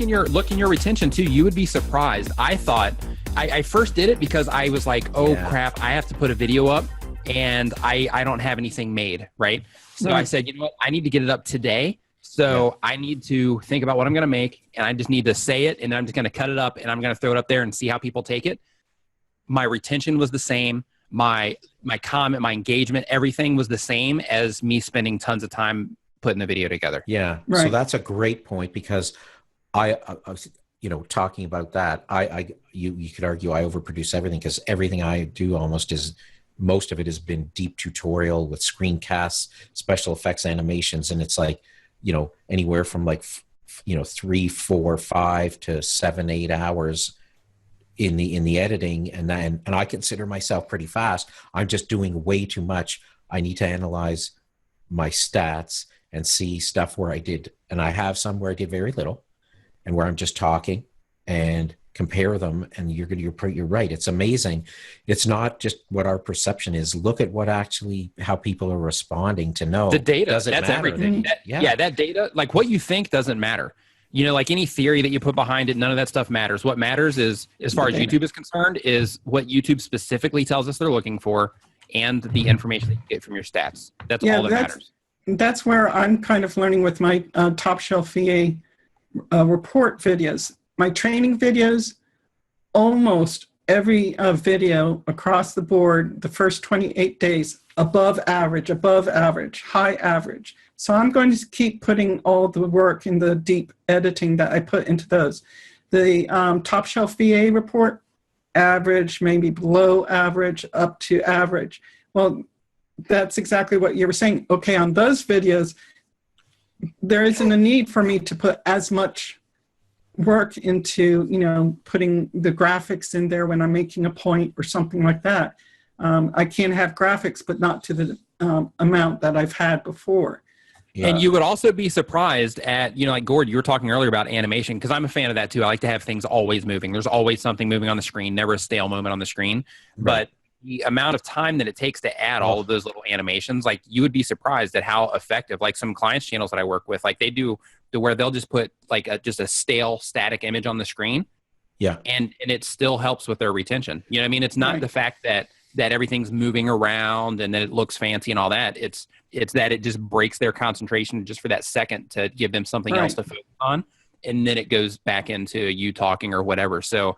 look in your retention too. You would be surprised. I thought I first did it because I was like, oh crap, I have to put a video up and I don't have anything made, right? So I said, you know what, I need to get it up today. So I need to think about what I'm going to make, and I just need to say it, and then I'm just going to cut it up, and I'm going to throw it up there and see how people take it. My retention was the same. My comment, my engagement, everything was the same as me spending tons of time putting the video together. Yeah. Right. So that's a great point, because I talking about that, you could argue I overproduce everything, because everything I do most of it has been deep tutorial with screencasts, special effects, animations. And it's like, anywhere from like, 3, 4, 5 to 7, 8 hours in the editing. And I consider myself pretty fast. I'm just doing way too much. I need to analyze my stats and see stuff where I did, and I have some where I did very little and where I'm just talking, and compare them. And you're right. It's amazing. It's not just what our perception is. Look at how people are responding to know. The data, that's matter. Everything. That data, like what you think doesn't matter. Like any theory that you put behind it, none of that stuff matters. What matters is, as far as YouTube is concerned, is what YouTube specifically tells us they're looking for and the information that you get from your stats. That's all that matters. That's where I'm kind of learning with my Top Shelf VA report videos. My training videos, almost every video across the board, the first 28 days, above average, high average. So I'm going to keep putting all the work in the deep editing that I put into those. The Top Shelf VA report, average, maybe below average, up to average. Well, that's exactly what you were saying. Okay, on those videos, there isn't a need for me to put as much work into, putting the graphics in there when I'm making a point or something like that. I can have graphics, but not to the amount that I've had before. Yeah. And you would also be surprised at, like Gord, you were talking earlier about animation, because I'm a fan of that too. I like to have things always moving. There's always something moving on the screen, never a stale moment on the screen. Right. But the amount of time that it takes to add all of those little animations, like you would be surprised at how effective, like some clients' channels that I work with, like they do to where they'll just put like just a stale static image on the screen. Yeah. And it still helps with their retention. You know what I mean? It's not the fact that everything's moving around and that it looks fancy and all that. It's that it just breaks their concentration just for that second to give them something else to focus on. And then it goes back into you talking or whatever. So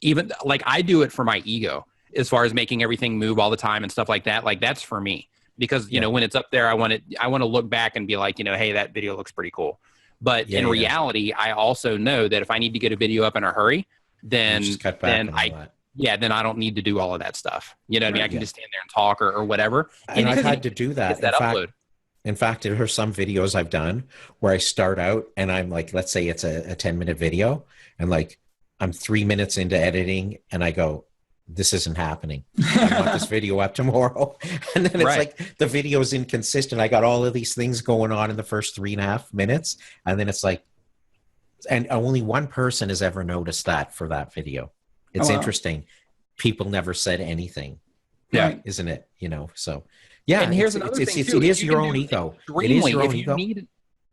even like I do it for my ego as far as making everything move all the time and stuff like that. Like that's for me, because, when it's up there, I want to look back and be like, hey, that video looks pretty cool. But in reality, I also know that if I need to get a video up in a hurry, then I don't need to do all of that stuff. You know what I mean? I can just stand there and talk or whatever. And I've had to do that. In fact, there are some videos I've done where I start out and I'm like, let's say it's a 10-minute video, and like I'm 3 minutes into editing and I go, this isn't happening. I want this video up tomorrow. And then it's like the video is inconsistent. I got all of these things going on in the first 3.5 minutes. And then it's like, and only one person has ever noticed that for that video. It's interesting. People never said anything. Yeah. Isn't it? So yeah. And here's another thing too. It is your own ego. It is your own ego.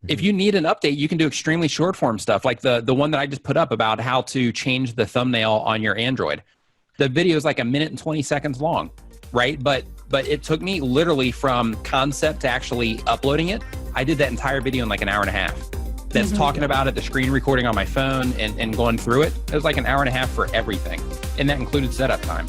If you need an update, you can do extremely short form stuff. Like the one that I just put up about how to change the thumbnail on your Android. The video is like 1 minute and 20 seconds long, right? But it took me literally from concept to actually uploading it. I did that entire video in like an hour and a half. That's talking about it, the screen recording on my phone and going through it. It was like an hour and a half for everything. And that included setup time.